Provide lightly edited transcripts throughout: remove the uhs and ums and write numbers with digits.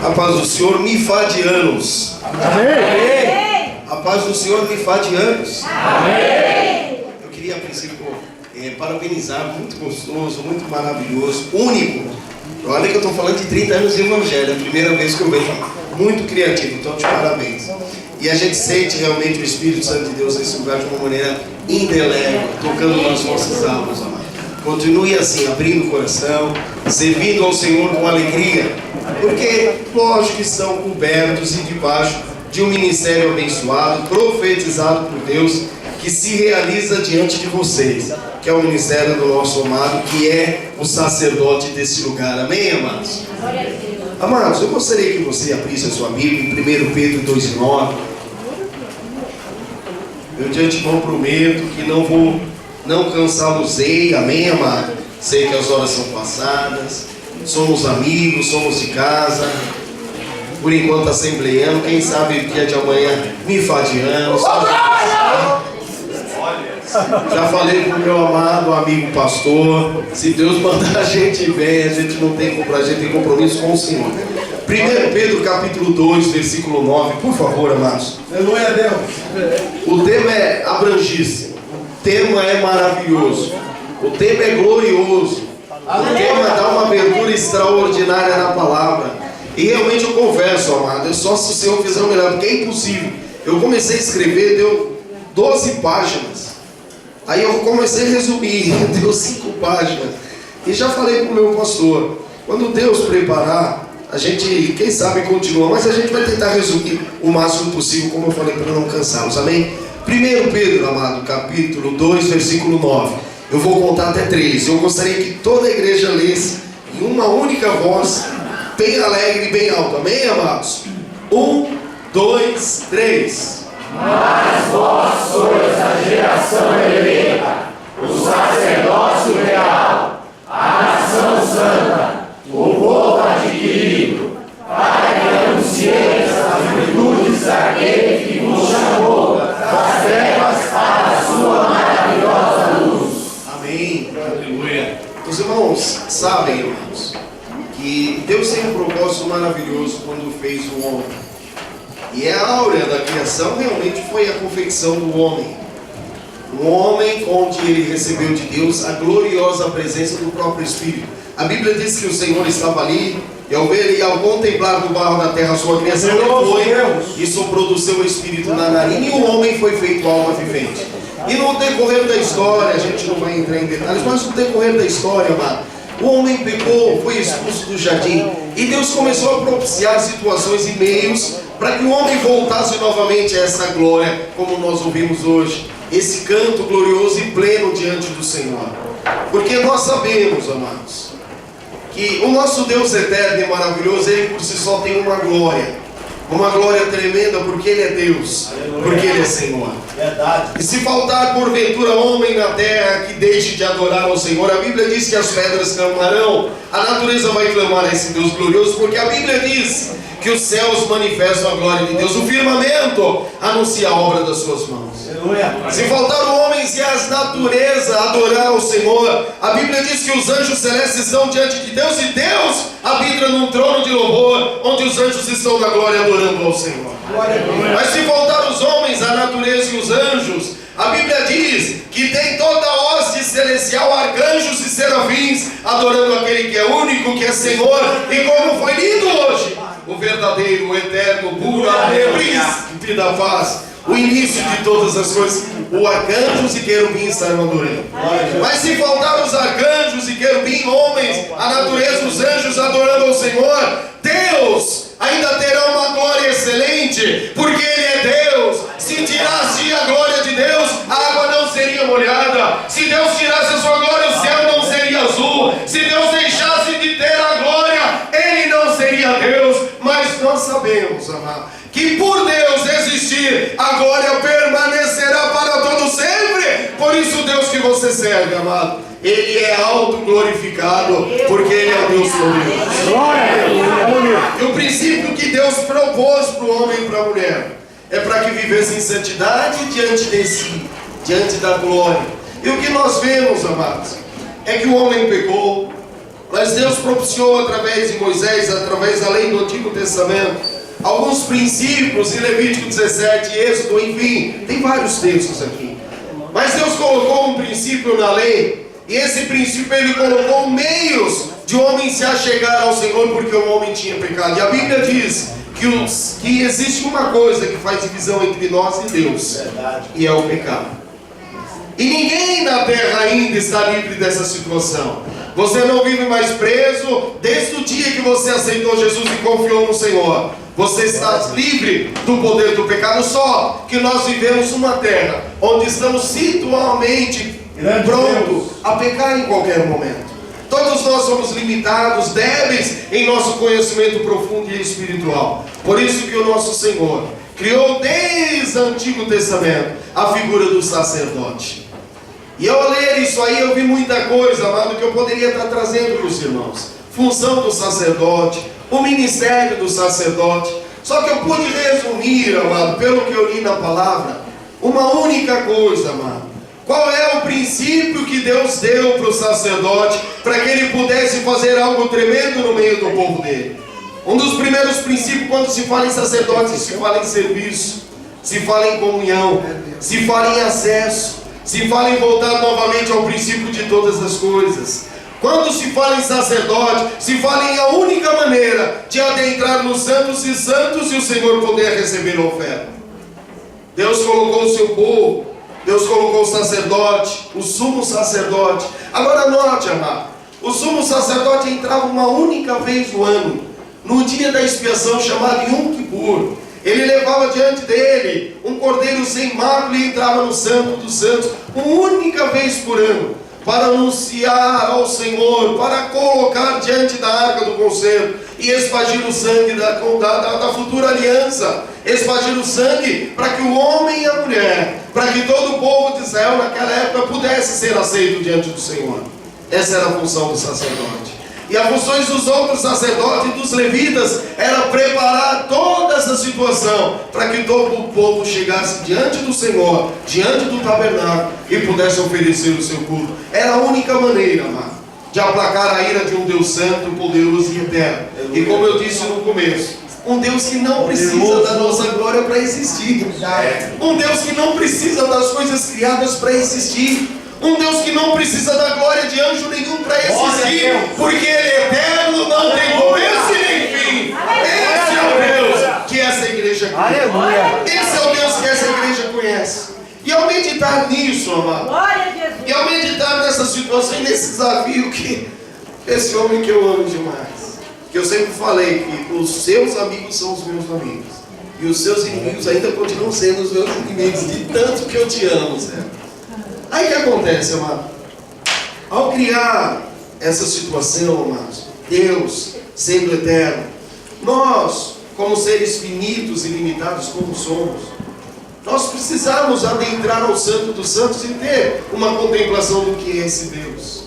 A paz do Senhor me fade anos. Amém. A paz do Senhor me fade anos. Amém. Eu queria, a princípio, parabenizar, muito gostoso, muito maravilhoso, único. Olha que eu estou falando de 30 anos de evangelho, é a primeira vez que eu vejo. Muito criativo, então de parabéns. E a gente sente realmente o Espírito Santo de Deus nesse lugar de uma maneira indelével, tocando nas nossas almas, amado. Continue assim, abrindo o coração, servindo ao Senhor com alegria, porque lógico que estão cobertos e debaixo de um ministério abençoado, profetizado por Deus, que se realiza diante de vocês, que é o ministério do nosso amado, que é o sacerdote desse lugar. Amém, amados? Amados, eu gostaria que você abrisse a sua Bíblia em 1 Pedro 2,9. Eu de antemão prometo que não cansá-los-ei. Amém, amado? Sei que as horas são passadas, somos amigos, somos de casa, por enquanto assembleiano, quem sabe o dia de amanhã me fadiamos. Já falei pro meu amado amigo pastor, se Deus mandar a gente vem, a gente não tem compromisso com o Senhor. 1 Pedro capítulo 2, versículo 9, por favor, amados. Aleluia a Deus. O tema é abrangíssimo, o tema é maravilhoso, o tema é glorioso, o tema dá uma abertura extraordinária na palavra. E realmente eu confesso, amado, é só se o Senhor fizer o melhor, porque é impossível. Eu comecei a escrever, deu 12 páginas. Aí eu comecei a resumir, deu 5 páginas. E já falei para o meu pastor, quando Deus preparar, a gente, quem sabe, continua, mas a gente vai tentar resumir o máximo possível, como eu falei, para não cansá-los, amém? 1 Pedro, amado, capítulo 2, versículo 9. Eu vou contar até 3. Eu gostaria que toda a igreja lesse em uma única voz, bem alegre e bem alto, amém, amados? 1, 2, 3. Mas vós sois a geração eleita, o sacerdócio real, a nação santa, o povo adquirido, para que anuncieis as virtudes daquele que vos chamou das trevas para a sua maravilhosa luz. Amém. Aleluia. Os irmãos sabem, irmãos, que Deus tem um propósito maravilhoso quando fez o homem. E a áurea da criação realmente foi a confecção do homem. Um homem onde ele recebeu de Deus a gloriosa presença do próprio Espírito. A Bíblia diz que o Senhor estava ali, e ao ver e ao contemplar no barro da terra a sua criação, ele foi e soprou do seu Espírito na narina, e o homem foi feito alma vivente. E no decorrer da história, a gente não vai entrar em detalhes, mas no decorrer da história, amado, o homem pecou, foi expulso do jardim, e Deus começou a propiciar situações e meios para que o homem voltasse novamente a essa glória, como nós ouvimos hoje, esse canto glorioso e pleno diante do Senhor. Porque nós sabemos, amados, que o nosso Deus eterno e maravilhoso, Ele por si só tem uma glória tremenda, porque Ele é Deus, porque Ele é Senhor. Verdade. E se faltar porventura homem na terra que deixe de adorar ao Senhor, a Bíblia diz que as pedras clamarão, a natureza vai clamar a esse Deus glorioso, porque a Bíblia diz que os céus manifestam a glória de Deus, o firmamento anuncia a obra das suas mãos. Aleluia. Se faltar homens e as naturezas adorar ao Senhor, a Bíblia diz que os anjos celestes estão diante de Deus, e Deus habita num trono de louvor, onde os anjos estão na glória adorando ao Senhor. Mas se faltar os homens, a natureza e os anjos, a Bíblia diz que tem toda a hoste celestial, arcanjos e serafins, adorando aquele que é único, que é Senhor, e como foi lido hoje, o verdadeiro, o eterno, puro, príncipe da paz, o início de todas as coisas, o arcanjos e querubins estarão adorando. Mas se faltar os arcanjos e querubins, homens, a natureza, os anjos adorando ao Senhor, Deus ainda terá uma glória excelente, porque Ele é Deus. Se tirasse a glória de Deus, a água não seria molhada. Se Deus tirasse a sua glória, o céu não seria azul. Se Deus deixasse de ter a glória, Ele não seria Deus. Mas nós sabemos, amado, que por Deus existir, a glória permanecerá para todo sempre. Por isso o Deus que você serve, amado, Ele é auto-glorificado, porque Ele é o Deus glorioso. Glória a Deus. E o princípio que Deus propôs para o homem e para a mulher é para que vivesse em santidade diante de si, diante da glória. E o que nós vemos, amados, é que o homem pecou, Mas Deus propiciou através de Moisés, através da lei do Antigo Testamento, alguns princípios em Levítico 17, Êxodo, enfim, tem vários textos aqui. Mas Deus colocou um princípio na lei, e esse princípio Ele colocou meios de o homem se achegar ao Senhor, porque o homem tinha pecado. E a Bíblia diz que existe uma coisa que faz divisão entre nós e Deus, e é o pecado. E ninguém na terra ainda está livre dessa situação. Você não vive mais preso desde o dia que você aceitou Jesus e confiou no Senhor. Você está livre do poder do pecado, só que nós vivemos uma terra onde estamos situalmente prontos a pecar em qualquer momento. Todos nós somos limitados, débeis em nosso conhecimento profundo e espiritual. Por isso que o nosso Senhor criou desde o Antigo Testamento a figura do sacerdote. E ao ler isso aí eu vi muita coisa, amado, que eu poderia estar trazendo para os irmãos. Função do sacerdote, o ministério do sacerdote. Só que eu pude resumir, amado, pelo que eu li na palavra, uma única coisa, amado. Qual é o princípio que Deus deu para o sacerdote para que ele pudesse fazer algo tremendo no meio do povo dele? Um dos primeiros princípios, quando se fala em sacerdote, se fala em serviço, se fala em comunhão, se fala em acesso, se fala em voltar novamente ao princípio de todas as coisas. Quando se fala em sacerdote, se fala em a única maneira de adentrar nos santos e santos e o Senhor poder receber a oferta. Deus colocou o seu povo, Deus colocou o sacerdote, o sumo sacerdote. Agora note, amado, o sumo sacerdote entrava uma única vez no ano, no dia da expiação chamado Yom Kippur. Ele levava diante dele um cordeiro sem mácula e entrava no Santo dos Santos, uma única vez por ano, para anunciar ao Senhor, para colocar diante da arca do concerto e espargir o sangue da futura aliança, espargir o sangue para que o homem e a mulher, para que todo o povo de Israel naquela época pudesse ser aceito diante do Senhor. Essa era a função do sacerdote. E as funções dos outros sacerdotes e dos levitas era preparar toda essa situação para que todo o povo chegasse diante do Senhor, diante do tabernáculo e pudesse oferecer o seu culto. Era a única maneira, amado, de aplacar a ira de um Deus santo, poderoso e eterno. E como eu disse no começo, um Deus que não precisa da nossa glória para existir. Um Deus que não precisa das coisas criadas para existir. Um Deus que não precisa da glória de anjo nenhum para existir, porque Ele é eterno, não tem começo e nem fim. Esse é o Deus que essa igreja conhece. Esse é o Deus que essa igreja conhece. E ao meditar nisso, amado, e ao meditar nessa situação e nesse desafio que esse homem que eu amo demais, que eu sempre falei que os seus amigos são os meus amigos, e os seus inimigos ainda continuam sendo os meus inimigos, de tanto que eu te amo, certo? Aí o que acontece, amado? Ao criar essa situação, amados, Deus sendo eterno, nós, como seres finitos e limitados como somos, nós precisamos adentrar ao Santo dos Santos e ter uma contemplação do que é esse Deus.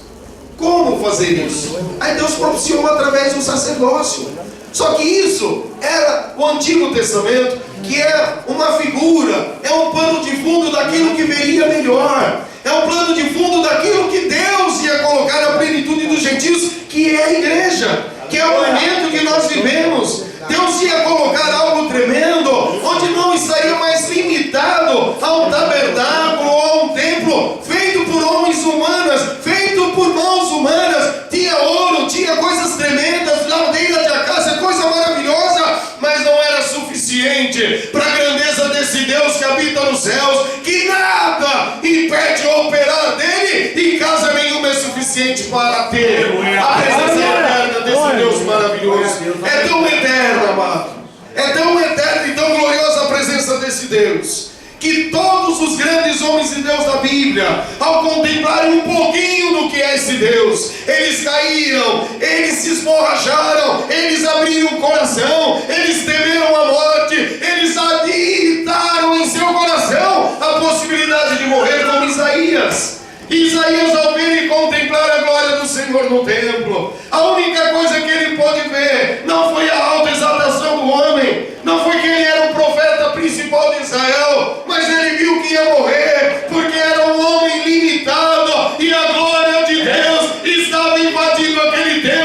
Como fazer isso? Aí Deus propiciou através do sacerdócio. Só que isso era o Antigo Testamento, que é uma figura, é um pano de fundo daquilo que viria melhor. É um plano de fundo daquilo que Deus ia colocar na plenitude dos gentios, que é a igreja, que é o momento que nós vivemos. Deus ia colocar algo tremendo, onde não estaria mais limitado a um tabernáculo ou a um templo feito por homens humanas, feito por mãos humanas. Tinha ouro, tinha coisas tremendas, ladeira de acácia, coisa maravilhosa, mas não era suficiente para a grandeza desse Deus que habita nos céus, que nada impede o operar dele e casa nenhuma é suficiente para ter a presença eterna desse Deus maravilhoso. É tão eterno, amado, é tão eterna e tão gloriosa a presença desse Deus, que todos os grandes homens de Deus da Bíblia, ao contemplarem um pouquinho do que é esse Deus, eles caíram, eles se esborracharam, eles abriram o coração, eles temeram a morte, eles aditaram em seu coração a possibilidade de morrer, como Isaías. Isaías, ao ver e contemplar a glória do Senhor no templo, a única coisa que ele pôde ver não foi a autoexaltação do homem, não foi que ele era o profeta principal de Israel, mas ele viu que ia morrer, porque era um homem limitado, e a glória de Deus estava invadindo aquele templo.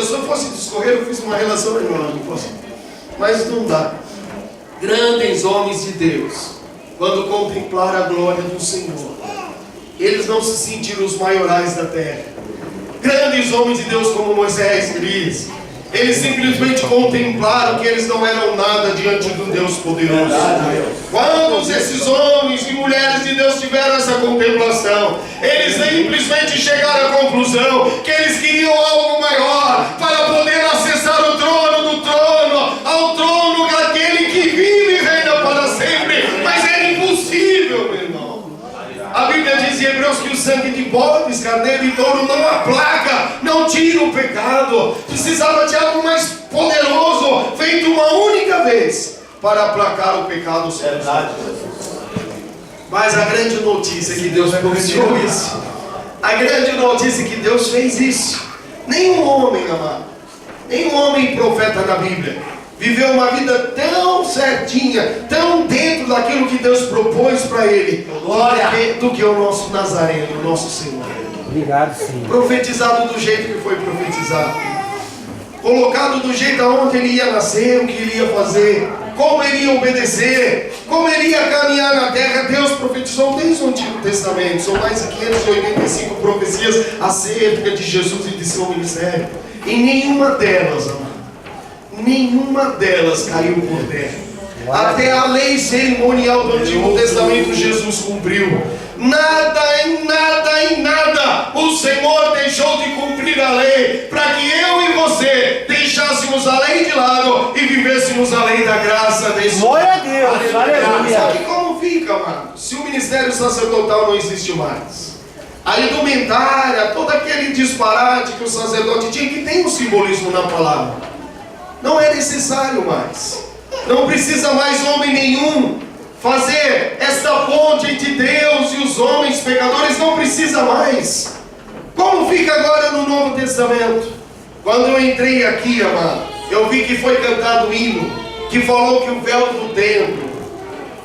se eu fosse discorrer, eu fiz uma relação enorme, mas não dá. Grandes homens de Deus, quando contemplaram a glória do Senhor, eles não se sentiram os maiorais da terra. Grandes homens de Deus como Moisés, Elias, eles simplesmente contemplaram que eles não eram nada diante de um Deus poderoso. Quando esses homens e mulheres de Deus tiveram essa contemplação, eles simplesmente chegaram à conclusão que eles queriam algo maior para poder acessar o trono do trono, ao trono daquele que vive e reina para sempre. Mas era impossível, meu irmão. A Bíblia diz em Hebreus que o sangue de bodes, carneiro e touro não aplaca, não tira o pecado. Precisava de algo mais poderoso, feito uma única vez, para aplacar o pecado. Mas a grande notícia é que Deus providenciou isso. A grande notícia é que Deus fez isso. Nenhum homem, amado, nenhum homem profeta na Bíblia viveu uma vida tão certinha, tão dentro daquilo que Deus propôs para ele, do que o nosso Nazareno, o nosso Senhor. Obrigado, Senhor. Profetizado do jeito que foi profetizado, colocado do jeito aonde ele ia nascer, o que ele ia fazer, como ele ia obedecer, como ele ia caminhar na terra. Deus profetizou desde o Antigo Testamento. São mais de 585 profecias acerca de Jesus e de seu ministério. E nenhuma delas, amado, nenhuma delas caiu por terra. Até a lei cerimonial do Antigo Testamento Jesus cumpriu. Nada, em nada, em nada o Senhor deixou de cumprir a lei, para que eu e você deixássemos a lei de lado e vivêssemos a lei da graça desse. Glória a Deus, aleluia. Só que como fica, mano, se o ministério sacerdotal não existe mais? A indumentária, todo aquele disparate que o sacerdote tinha, que tem um simbolismo na palavra, não é necessário mais. Não precisa mais homem nenhum fazer esta ponte entre Deus e os homens pecadores. Não precisa mais. Como fica agora no Novo Testamento? Quando eu entrei aqui, amado, eu vi que foi cantado o hino que falou que o véu do templo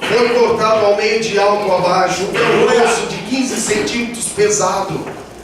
foi cortado ao meio, de alto a baixo, um véu grosso de 15 centímetros, pesado.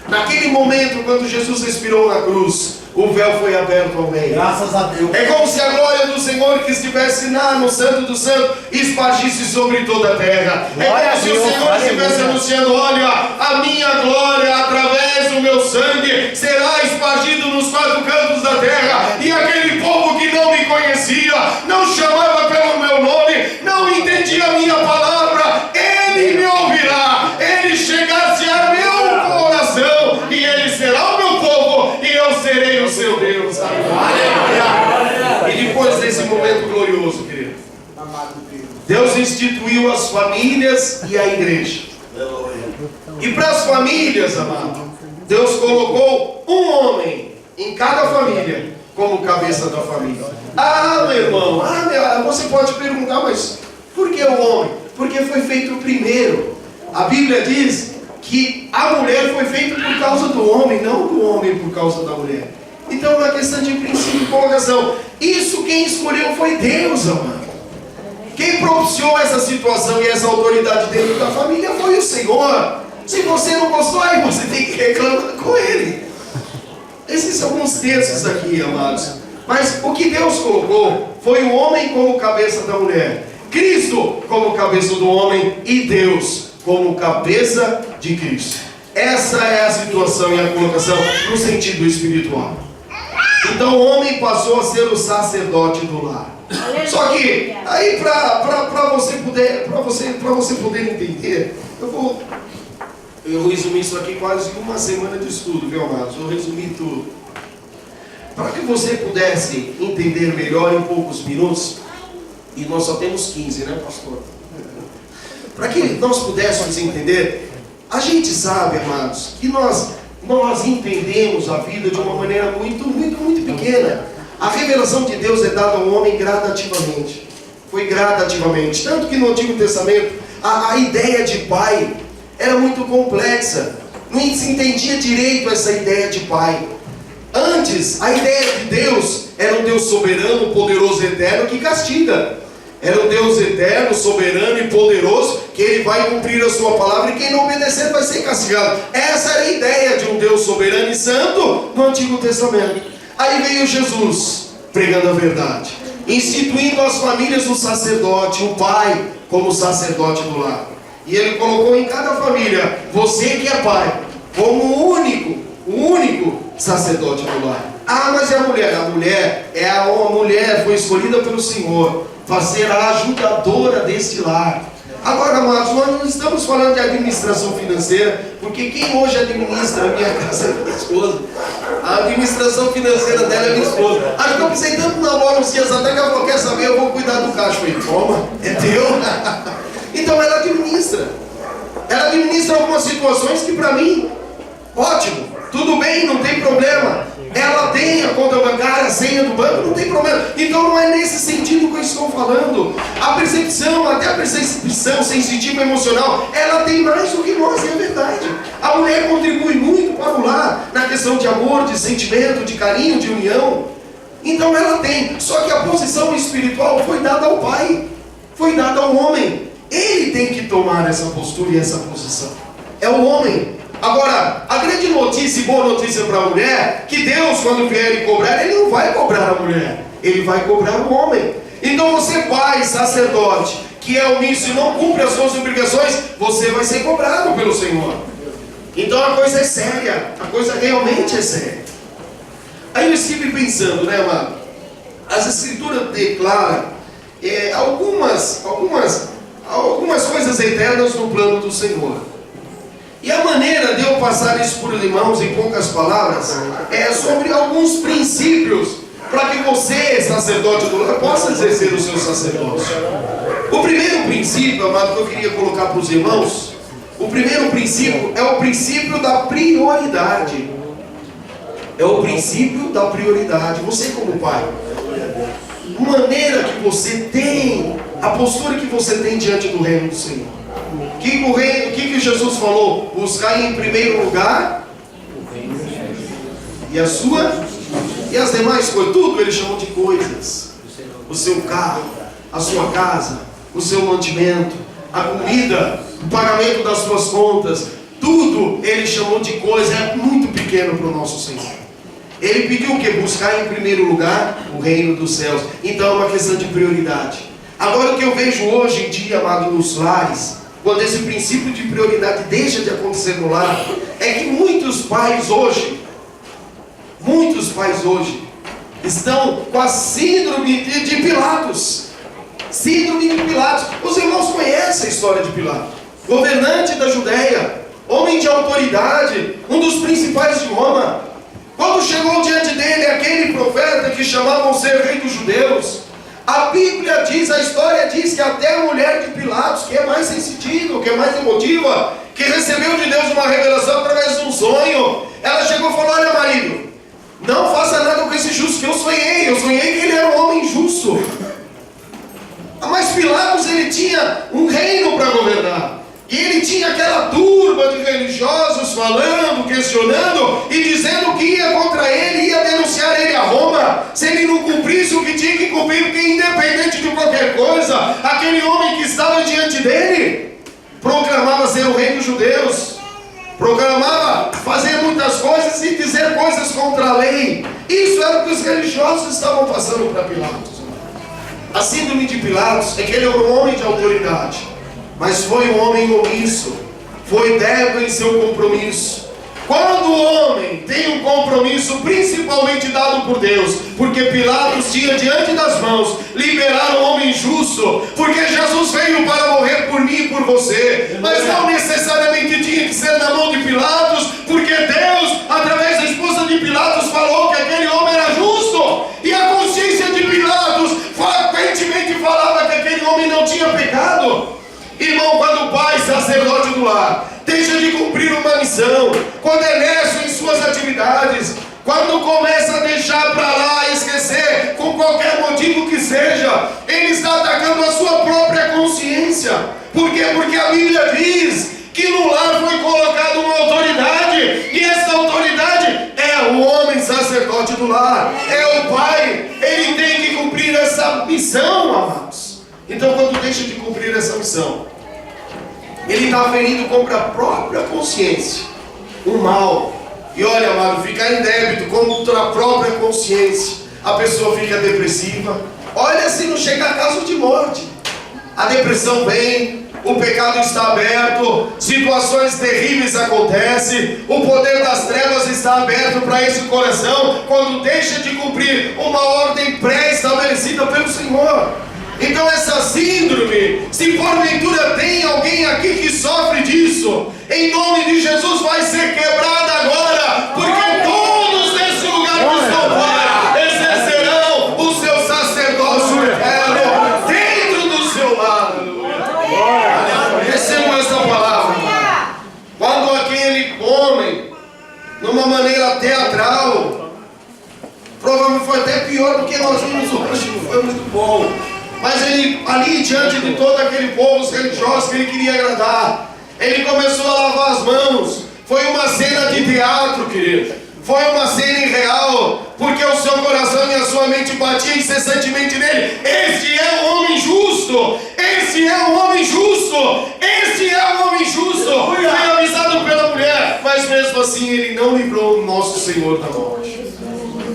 Naquele momento, quando Jesus expirou na cruz, o véu foi aberto ao meio. Graças a Deus. É como se a glória do Senhor que estivesse lá no Santo do Santo espargisse sobre toda a terra. É como se o Senhor estivesse anunciando: olha, a minha glória através do meu sangue será espargido nos quatro cantos da terra. E aquele povo que não me conhecia, não chamava pelo meu nome, não entendia a minha palavra, ele me ouvirá, ele chegar-se a meu coração, e ele será o meu povo, e eu serei o seu Deus. Aleluia. E depois desse momento glorioso, querido, Deus instituiu as famílias e a igreja. E para as famílias, amado, Deus colocou um homem em cada família como cabeça da família. Ah, meu irmão, você pode perguntar, mas por que o homem? Porque foi feito primeiro. A Bíblia diz que a mulher foi feita por causa do homem, não do homem por causa da mulher. Então é uma questão de princípio e colocação. Isso quem escolheu foi Deus, amado. Quem propiciou essa situação e essa autoridade dentro da família foi o Senhor. Se você não gostou, aí você tem que reclamar com Ele. Esses são alguns textos aqui, amados. Mas o que Deus colocou foi o homem como cabeça da mulher, Cristo como cabeça do homem e Deus como cabeça de Cristo. Essa é a situação e a colocação no sentido espiritual. Então o homem passou a ser o sacerdote do lar. Só que aí para você poder entender, eu vou resumir isso aqui quase uma semana de estudo, viu, amados? Eu resumi tudo. Para que você pudesse entender melhor em poucos minutos, e nós só temos 15, né, pastor? Para que nós pudéssemos entender, a gente sabe, amados, que nós entendemos a vida de uma maneira muito pequena. A revelação de Deus é dada ao homem gradativamente. Foi gradativamente. Tanto que no Antigo Testamento, a ideia de pai era muito complexa. Não se entendia direito essa ideia de pai. Antes, a ideia de Deus era um Deus soberano, poderoso e eterno que castiga. Era um Deus eterno, soberano e poderoso, que Ele vai cumprir a sua palavra, e quem não obedecer vai ser castigado. Essa era a ideia de um Deus soberano e santo no Antigo Testamento. Aí veio Jesus, pregando a verdade, instituindo as famílias do sacerdote, o pai como sacerdote do lar. E ele colocou em cada família, você que é pai, como o único sacerdote do lar. Ah, mas e a mulher? A mulher foi escolhida pelo Senhor para ser a ajudadora deste lar. Agora, amados, nós não estamos falando de administração financeira, porque quem hoje administra a minha casa é minha esposa. A administração financeira dela é minha esposa. Acho que eu pensei tanto na bola uns dias até que ela falou, quer saber, eu vou cuidar do caixa. Eu falei, toma, é teu. Então ela administra. Ela administra algumas situações que para mim, ótimo, tudo bem, não tem problema. Ela tem a conta bancária, a senha do banco, não tem problema. Então não é nesse sentido que eu estou falando. A percepção, até a percepção sensitiva emocional, ela tem mais do que nós, é verdade. A mulher contribui muito para o lar, na questão de amor, de sentimento, de carinho, de união. Então ela tem, só que a posição espiritual foi dada ao pai, foi dada ao homem. Ele tem que tomar essa postura e essa posição. É o homem. Agora, a grande notícia e boa notícia para a mulher, que Deus, quando vier lhe cobrar, Ele não vai cobrar a mulher, Ele vai cobrar o homem. Então você, pai, sacerdote, que é omisso e não cumpre as suas obrigações, você vai ser cobrado pelo Senhor. Então a coisa é séria, a coisa realmente é séria. Aí eu estive pensando, né, amado? As Escrituras declaram algumas coisas eternas no plano do Senhor. E a maneira de eu passar isso por irmãos em poucas palavras é sobre alguns princípios para que você, sacerdote do lar, possa exercer o seu sacerdócio. O primeiro princípio, amado, que eu queria colocar para os irmãos, o primeiro princípio é o princípio da prioridade. É o princípio da prioridade. Você como pai, a maneira que você tem, a postura que você tem diante do reino do Senhor. O que Jesus falou? Buscar em primeiro lugar e as demais coisas, tudo ele chamou de coisas. O seu carro, a sua casa, o seu mantimento, a comida, o pagamento das suas contas, tudo ele chamou de coisa. É muito pequeno para o nosso Senhor. Ele pediu o que? Buscar em primeiro lugar o reino dos céus. Então é uma questão de prioridade. Agora o que eu vejo hoje em dia, amado, nos lares, quando esse princípio de prioridade deixa de acontecer no lar, é que muitos pais hoje estão com a síndrome de Pilatos. Síndrome de Pilatos. Os irmãos conhecem a história de Pilatos. Governante da Judéia, homem de autoridade, um dos principais de Roma. Quando chegou diante dele aquele profeta que chamavam ser rei dos judeus, a Bíblia diz, a história diz que até a mulher de Pilatos, que é mais sensitiva, que é mais emotiva, que recebeu de Deus uma revelação através de um sonho, ela chegou e falou, olha marido, não faça nada com esse justo que eu sonhei que ele era um homem justo. Mas Pilatos, ele tinha um reino para governar, e ele tinha aquela turba de religiosos falando, questionando e dizendo que ia contra ele, ia denunciar ele a Roma se ele não cumprisse o que tinha que cumprir, porque independente de qualquer coisa, aquele homem que estava diante dele proclamava ser o rei dos judeus, proclamava fazer muitas coisas e dizer coisas contra a lei. Isso era o que os religiosos estavam passando para Pilatos. A síndrome de Pilatos é que ele era um homem de autoridade, mas foi um homem omisso, foi débil em seu compromisso. Quando o homem tem um compromisso principalmente dado por Deus, porque Pilatos tinha diante das mãos liberar um homem justo, porque Jesus veio para morrer por mim e por você, mas não necessariamente tinha que ser na mão de Pilatos, porque Deus, através da esposa de Pilatos, falou que aquele homem era justo, e a consciência de Pilatos frequentemente falava que aquele homem não tinha pecado. Irmão, quando o pai, sacerdote do lar, deixa de cumprir uma missão, quando é necio em suas atividades, quando começa a deixar para lá, esquecer, com qualquer motivo que seja, ele está atacando a sua própria consciência. Por quê? Porque a Bíblia diz que no lar foi colocada uma autoridade, e essa autoridade é o homem sacerdote do lar, é o pai. Ele tem que cumprir essa missão, amados. Então, quando deixa de cumprir essa missão, ele está ferindo contra a própria consciência, o mal, E olha, amado, ficar em débito contra a própria consciência, a pessoa fica depressiva. Olha, se não chega a caso de morte, a depressão vem, o pecado está aberto, situações terríveis acontecem, o poder das trevas está aberto para esse coração quando deixa de cumprir uma ordem pré-estabelecida pelo Senhor. Então essa síndrome, se porventura tem alguém aqui que sofre disso, em nome de Jesus vai ser quebrada agora, porque todos nesse lugar que estão fora exercerão o seu sacerdócio eterno dentro do seu lar. Recebam essa palavra. Quando aquele homem, numa maneira teatral, provavelmente foi até pior do que nós vimos hoje, não foi muito bom. Mas ele, ali diante de todo aquele povo religioso que ele queria agradar, ele começou a lavar as mãos. Foi uma cena de teatro, querido. Foi uma cena irreal, porque o seu coração e a sua mente batiam incessantemente nele. Este é um homem justo. Este é um homem justo. Este é um homem justo. Foi avisado pela mulher, mas mesmo assim ele não livrou o nosso Senhor da morte.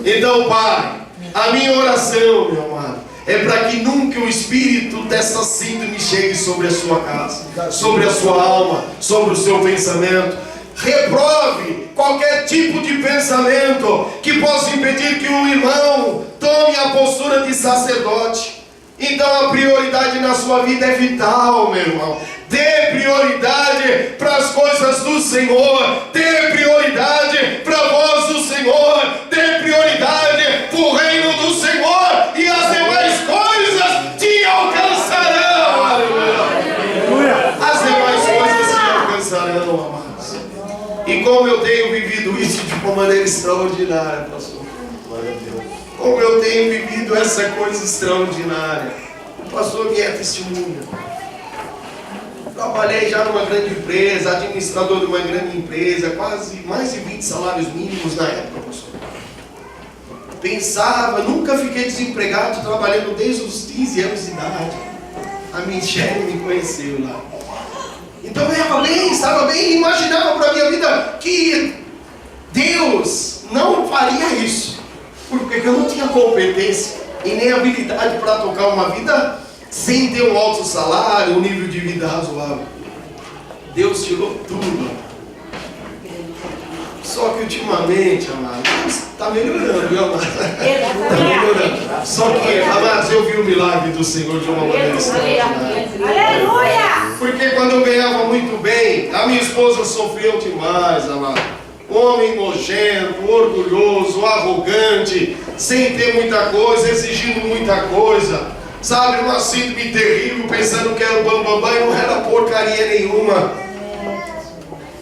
Então, Pai, a minha oração, meu amado, é para que nunca o espírito dessa síndrome chegue sobre a sua casa, sobre a sua alma, sobre o seu pensamento. Reprove qualquer tipo de pensamento que possa impedir que o irmão tome a postura de sacerdote. Então a prioridade na sua vida é vital, meu irmão. Dê prioridade para as coisas do Senhor. Dê prioridade para a voz do Senhor. Dê prioridade para o reino do Senhor. E as demais coisas te alcançarão. Aleluia. As demais coisas te alcançarão, amados. E como eu tenho vivido isso de uma maneira extraordinária, pastor. Como eu tenho vivido essa coisa extraordinária. O pastor me é testemunha. Trabalhei já numa grande empresa, administrador de uma grande empresa, quase mais de 20 salários mínimos na época, pastor. Pensava, nunca fiquei desempregado, trabalhando desde os 15 anos de idade. A Michelle me conheceu lá. Então eu estava bem, e imaginava para a minha vida que Deus não faria isso. Porque eu não tinha competência e nem habilidade para tocar uma vida sem ter um alto salário, um nível de vida razoável. Deus tirou tudo. Só que ultimamente, amados, está melhorando, viu, amados? Está melhorando. Só que, amados, eu vi o milagre do Senhor de uma maneira extraordinária. Aleluia! Porque quando eu ganhava muito bem, a minha esposa sofreu demais, amado. Homem nojento, orgulhoso, arrogante, sem ter muita coisa, exigindo muita coisa. Sabe, uma síndrome terrível, pensando que era o bambambam e não era porcaria nenhuma.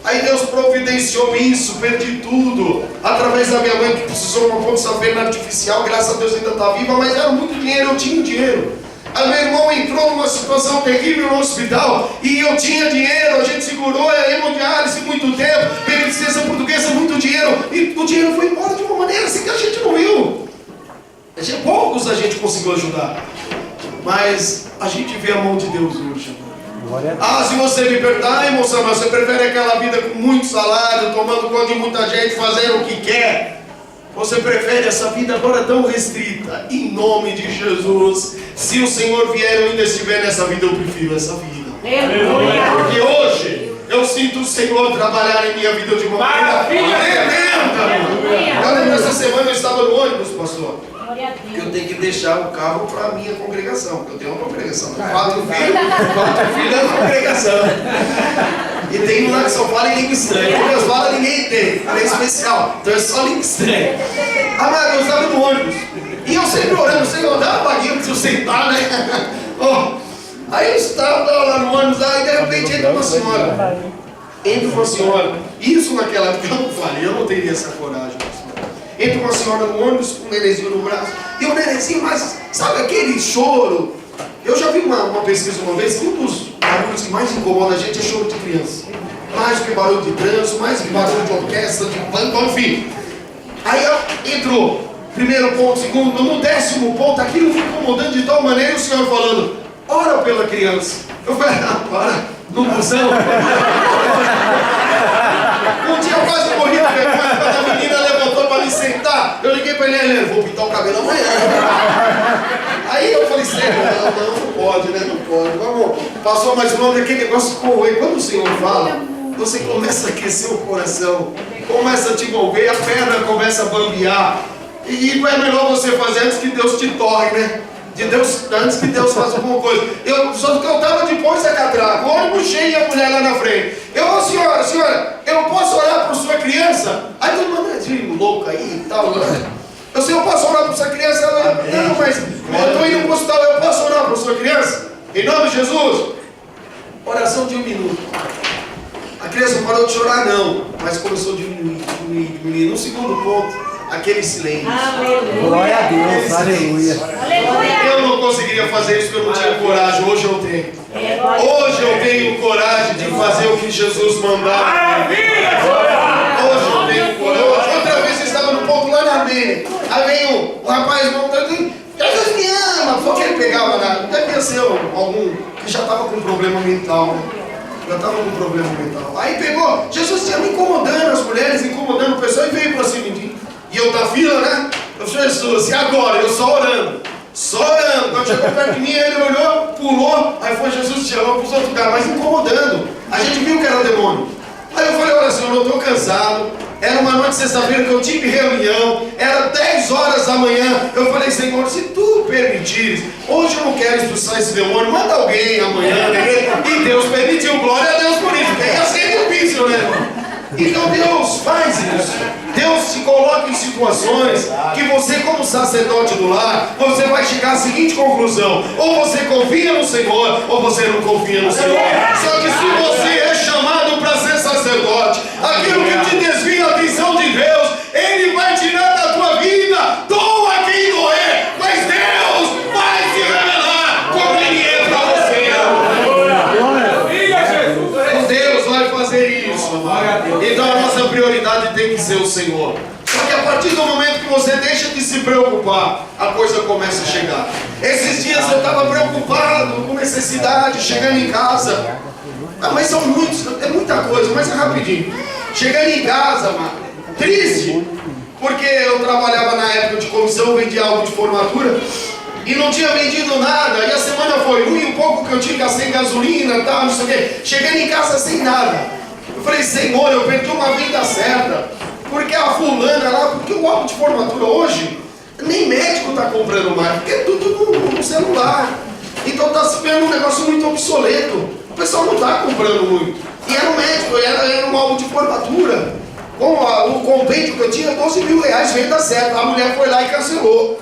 Aí Deus providenciou isso, perdi tudo. Através da minha mãe, que precisou de uma ponte safena artificial, graças a Deus ainda está viva, mas era muito dinheiro, eu tinha dinheiro. Aí meu irmão entrou numa situação terrível no hospital e eu tinha dinheiro, a gente segurou a hemodiálise muito tempo, beneficência portuguesa, muito dinheiro, e o dinheiro foi embora de uma maneira assim que a gente não viu. Poucos a gente conseguiu ajudar, mas a gente vê a mão de Deus hoje. Ah, se você me perguntar, moça, mas você prefere aquela vida com muito salário, tomando conta de muita gente, fazendo o que quer? Você prefere essa vida agora tão restrita? Em nome de Jesus, se o Senhor vier e ainda estiver nessa vida, eu prefiro essa vida. Porque hoje eu sinto o Senhor trabalhar em minha vida de uma maneira tremenda. Olha, nessa semana eu estava no ônibus, pastor. Eu tenho que deixar o carro para a minha congregação, porque eu tenho uma congregação. 4 filhos é uma congregação. E tem um lá que só fala em língua estranha. Deus fala, ninguém tem. É especial. Então é só língua estranha. Amado, eu estava no ônibus. E eu sempre orando, Senhor, dá uma baguinha para eu sentar, né? Aí eu estava lá no ônibus, aí de repente entra uma senhora. Isso naquela época eu não faria, eu não teria essa coragem. Entra uma senhora no ônibus com um nenenzinho no braço. E o nenenzinho, mas sabe aquele choro? Eu já vi uma pesquisa uma vez que um dos barulhos que mais incomoda a gente é choro de criança. Mais do que barulho de trânsito, mais do que barulho de orquestra, de banco, enfim. Aí entrou, primeiro ponto, segundo, no 10º ponto, aquilo foi incomodando de tal maneira, e o senhor falando, ora pela criança. Eu falei, para, no busão. Um dia eu quase morri de vergonha quando a menina levantou para me sentar. Eu liguei para ele, Helena, vou pintar o cabelo amanhã. Aí eu falei, sério, não pode, né? Não pode. Vamos. Passou mais longe, aquele negócio corroe. Quando o Senhor fala, você começa a aquecer o coração, começa a te envolver, a perna começa a bambear. E é melhor você fazer antes que Deus te torre, né? Antes que Deus faça alguma coisa. Só que eu estava depois da catraca, o ônibus cheio e a mulher lá na frente. Senhora, eu posso orar por sua criança? Aí todo mundo de louco aí e tal. Eu posso orar por sua criança? Ela, não, mas eu estou indo para o hospital, eu posso orar por sua criança? Em nome de Jesus? Oração de 1 minuto. A criança não parou de chorar, não, mas começou a diminuir. No segundo ponto, aquele silêncio. Glória a Deus, aleluia. Eu não conseguiria fazer isso porque eu não tinha coragem. Hoje eu tenho. Hoje eu tenho coragem de fazer o que Jesus mandava. Hoje eu tenho coragem. Outra vez eu estava no ponto lá na América. Aí veio o rapaz montando. Jesus me ama. Só que ele pegava nada. Devia ser algum que já estava com problema mental, né? Já estava com problema mental. Aí pegou. Jesus tinha me incomodando, as mulheres incomodando o pessoal e veio para cima de mim. E eu da fila, né? Eu falei, Jesus, e agora? Eu só orando. Quando chegou perto de mim, ele olhou, pulou. Aí foi, Jesus te amou para os outros lugares, mas incomodando. A gente viu que era demônio. Aí eu falei, olha Senhor, eu estou cansado. Era uma noite de sexta-feira que eu tive reunião. Era 10 horas da manhã. Eu falei, Senhor, se tu permitires, hoje eu não quero expulsar esse demônio. Manda alguém amanhã, né? E Deus permitiu, glória a Deus por isso. Porque ia ser difícil, né? Então Deus faz isso. Deus te coloca em situações que você, como sacerdote do lar, você vai chegar à seguinte conclusão: ou você confia no Senhor, ou você não confia no Senhor. Só que se você é chamado para ser sacerdote, aquilo que te desvia a atenção de Deus, Ele vai tirar da tua vida, doa quem doer, mas Deus vai se revelar como Ele é para você. Deus vai fazer isso. Então a nossa prioridade tem que ser o Senhor. Só que a partir do momento que você deixa de se preocupar, a coisa começa a chegar. Esses dias eu estava preocupado com necessidade, chegando em casa. Mas são é muita coisa, mas é rapidinho. Chegando em casa, mano, triste, porque eu trabalhava na época de comissão, vendia algo de formatura e não tinha vendido nada. E a semana foi ruim, um pouco que eu tinha gastei gasolina e tal, não sei o quê. Chegando em casa sem nada. Eu falei, Senhor, eu perdi uma venda certa. Porque a fulana lá, porque o álbum de formatura hoje, nem médico está comprando mais, porque é tudo no celular. Então está se vendo um negócio muito obsoleto. O pessoal não está comprando muito. E era um médico, era um álbum de formatura. Com o compêndio que eu tinha, 12 mil reais, venda certa. A mulher foi lá e cancelou.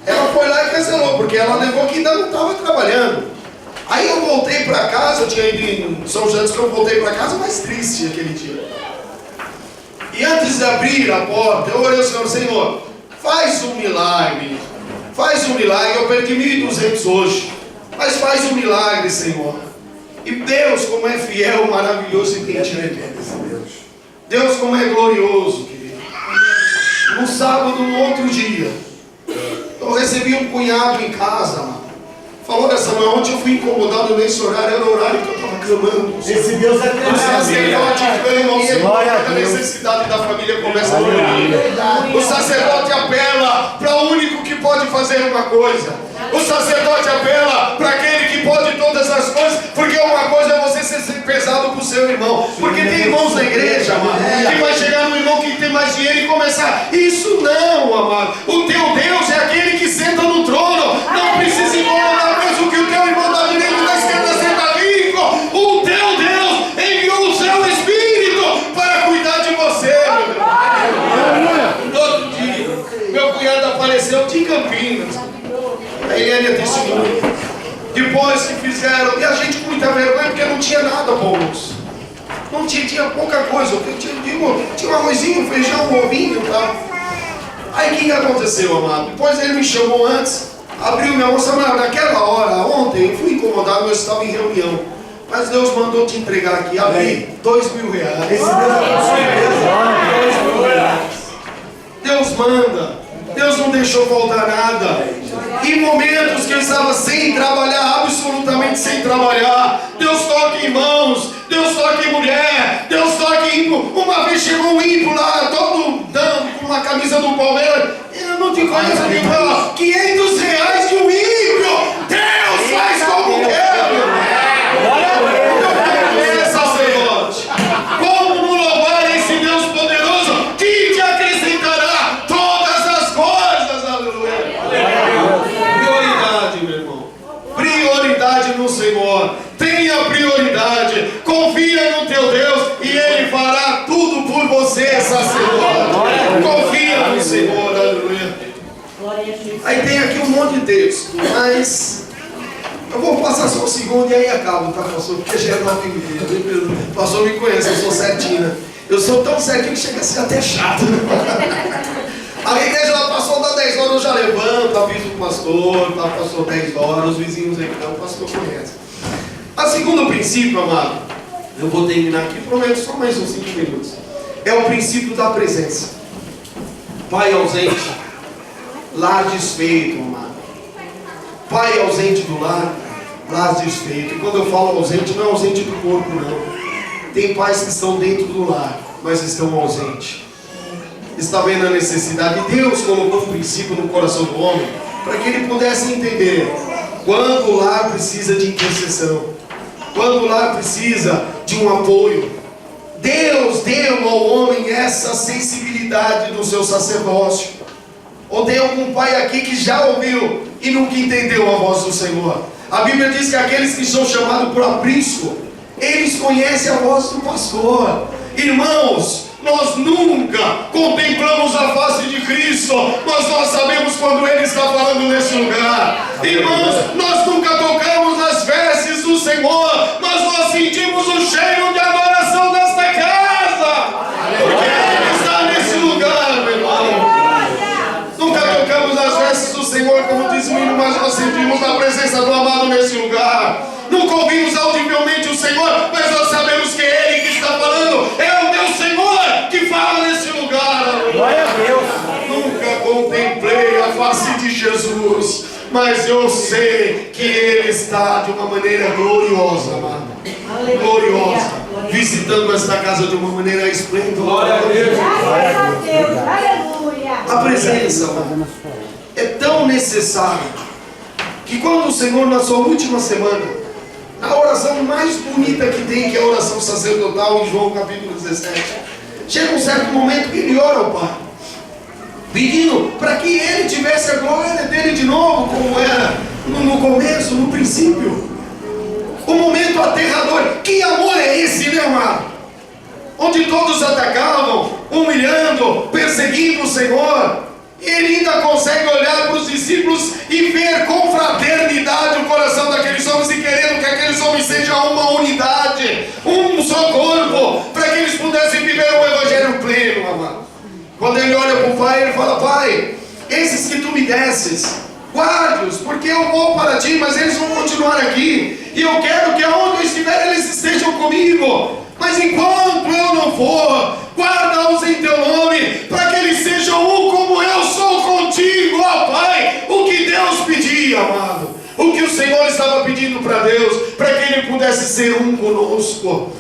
Ela foi lá e cancelou, porque ela levou que ainda não estava trabalhando. Aí eu voltei para casa, eu tinha ido em São Jantes, que eu voltei para casa mais triste aquele dia. E antes de abrir a porta, eu orei ao Senhor, Senhor, faz um milagre. Faz um milagre, eu perdi 1.200 hoje. Mas faz um milagre, Senhor. E Deus, como é fiel, maravilhoso e gentil. Deus, como é glorioso, querido. No sábado, no outro dia, eu recebi um cunhado em casa, mano. Falou dessa manhã, ontem eu fui incomodado nesse horário, era o horário que eu estava clamando. Esse Deus é O sacerdote clama ao Senhor, a necessidade da família começa a dormir. O sacerdote apela para o único que pode fazer uma coisa. O sacerdote apela para aquele que pode todas as coisas, porque uma coisa é você ser pesado para o seu irmão. Porque tem irmãos na igreja, amado, que vai chegar no irmão que tem mais dinheiro e começar. Isso não, amado. O teu Deus é aquele que senta no trono. Não precisa incomodar mesmo que o teu irmão da direita e da esquerda senta rico. O teu Deus enviou o seu Espírito para cuidar de você, meu irmão. Todo dia, meu cunhado apareceu de Campinas. A Eliane é testemunha. Depois que fizeram, e a gente com muita vergonha, porque não tinha nada para o almoço. Não tinha pouca coisa. Tinha um arrozinho, um feijão, um ovinho e tal. Aí o que aconteceu, amado? Depois ele me chamou antes, abriu minha almoço, mas naquela hora, ontem, eu fui incomodado, eu estava em reunião. Mas Deus mandou te entregar aqui, abri 2.000 reais. Esse Deus manda. Deus não deixou faltar nada. Em momentos que eu estava sem trabalhar, absolutamente sem trabalhar, Deus toca em mãos, Deus toca em mulher, Deus toca em Uma vez chegou um ímpio lá, todo dando com uma camisa do Palmeiras. Eu não te conheço, alguém fala, R$500 que o ímpio, Deus faz como quer. Sacerdote, como não louvar esse Deus poderoso que te acrescentará todas as coisas, aleluia. Prioridade, meu irmão, prioridade no Senhor, tenha prioridade, confia no teu Deus e Ele fará tudo por você, sacerdote, confia no Senhor, aleluia. Aí tem aqui um monte de texto, mas eu vou passar só um segundo e aí acabo, tá, pastor? Porque já é 9h30. O pastor me conhece, eu sou certinho, né? Eu sou tão certinho que chega a ser até chato. A igreja ela passou das 10 horas, eu já levanto, aviso o pastor, tá, passou 10 horas, os vizinhos aí não, o pastor conhece. O segundo princípio, amado, eu vou terminar aqui, prometo só mais uns 5 minutos. É o princípio da presença. Pai ausente, lar desfeito, amado. Pai ausente do lar, lar desfeito. E quando eu falo ausente, não é ausente do corpo, não. Tem pais que estão dentro do lar, mas estão ausentes. Está vendo a necessidade? Deus colocou um princípio no coração do homem para que ele pudesse entender quando o lar precisa de intercessão, quando o lar precisa de um apoio. Deus deu ao homem essa sensibilidade do seu sacerdócio. Ou tem algum pai aqui que já ouviu e nunca entendeu a voz do Senhor? A Bíblia diz que aqueles que são chamados por aprisco, eles conhecem a voz do pastor. Irmãos, nós nunca contemplamos a face de Cristo, mas nós sabemos quando Ele está falando nesse lugar. Irmãos, nós nunca tocamos nas vestes do Senhor, mas nós sentimos o cheiro de adoração desta casa, porque Ele está nesse lugar, meu irmão. Nunca tocamos nas vestes do Senhor, como diz o hino, mas nós sentimos a presença do amado nesse lugar. Nunca ouvimos audivelmente o Senhor, mas nós sabemos que é Ele que está falando. É o meu Senhor que fala nesse lugar. Glória a Deus. Nunca contemplei a face de Jesus, mas eu sei que Ele está de uma maneira gloriosa, amado. Gloriosa, visitando esta casa de uma maneira esplêndida. Glória a Deus. Glória a Deus. Aleluia. A presença, amado, é tão necessária que quando o Senhor, na sua última semana, a oração mais bonita que tem, que é a oração sacerdotal, em João capítulo 17, chega um certo momento que ele ora ao Pai, pedindo para que ele tivesse a glória dele de novo, como era no começo, no princípio. Um momento aterrador. Que amor é esse, meu amado? Onde todos atacavam, humilhando, perseguindo o Senhor. Ele ainda consegue olhar para os discípulos e ver com fraternidade o coração daqueles homens e querendo que aqueles homens sejam uma unidade, um só corpo, para que eles pudessem viver o evangelho pleno, amado. Quando ele olha para o Pai, ele fala: Pai, esses que tu me desses, guarde-os, porque eu vou para ti, mas eles vão continuar aqui, e eu quero que aonde eu estiver eles estejam comigo. Mas enquanto eu não for, guarda-os em teu nome, para que eles sejam um como eu sou contigo, ó Pai. O que Deus pedia, amado, o que o Senhor estava pedindo para Deus, para que Ele pudesse ser um conosco,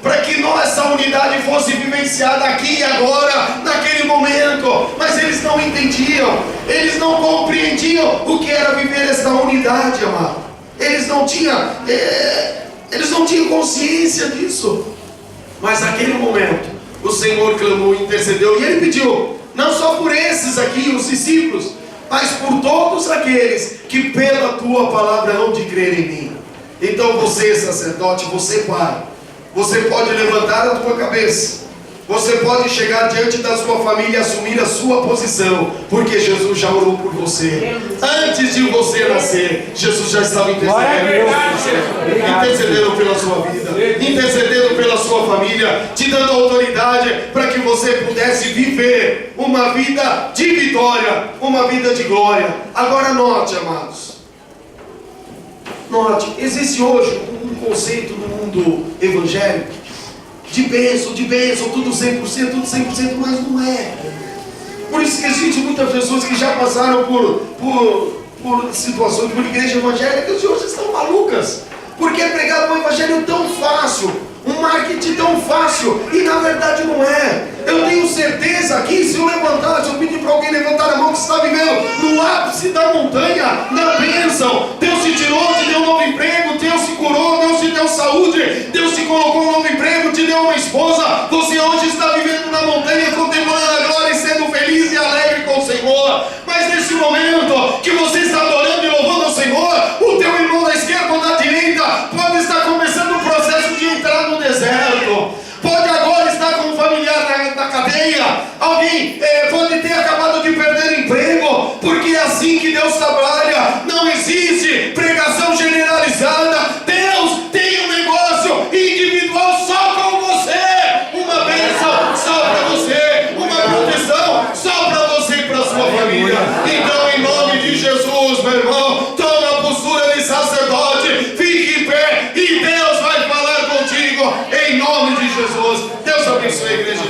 para que nossa unidade fosse vivenciada aqui e agora, naquele momento. Mas eles não entendiam, eles não compreendiam o que era viver esta unidade, amado. Eles não tinham consciência disso. Mas naquele momento o Senhor clamou, intercedeu, e Ele pediu, não só por esses aqui, os discípulos, mas por todos aqueles que pela tua palavra hão de crer em mim. Então você, sacerdote, você, pai, você pode levantar a tua cabeça, você pode chegar diante da sua família e assumir a sua posição, porque Jesus já orou por você. Antes de você nascer, Jesus já estava intercedendo pela sua vida, intercedendo pela sua família, te dando autoridade para que você pudesse viver uma vida de vitória, uma vida de glória. Agora note, amados, note, existe hoje um conceito no mundo evangélico de bênção, tudo 100%, mas não é. Por isso que existe muitas pessoas que já passaram por situações, por igrejas evangélicas, e hoje estão malucas, porque é pregado um evangelho tão fácil, um um marketing tão fácil, e na verdade não é. Eu tenho certeza que se eu levantar, se eu pedir para alguém levantar a mão que está vivendo no ápice da montanha, na bênção, Deus te tirou, te deu um novo emprego, Deus te curou, Deus te deu saúde, Deus te colocou um novo emprego, te deu uma esposa, você hoje está vivendo na montanha, contemplando a glória e sendo feliz e alegre com o Senhor. Mas nesse momento que você está adorando e louvando ao Senhor, o teu irmão da esquerda ou da direita pode estar começando o processo de entrar no deserto, pode agora estar com um familiar na cadeia, alguém pode ter acabado de perder o emprego, porque é assim que Deus trabalha. Não existe pregação generalizada. Deus tem um negócio individual só com você, uma bênção só para você, uma proteção só para você e para sua família. Então, em nome de Jesus, meu irmão, tome a postura de sacerdote, fique em pé e Deus vai falar contigo em nome de Jesus. Deus abençoe a igreja de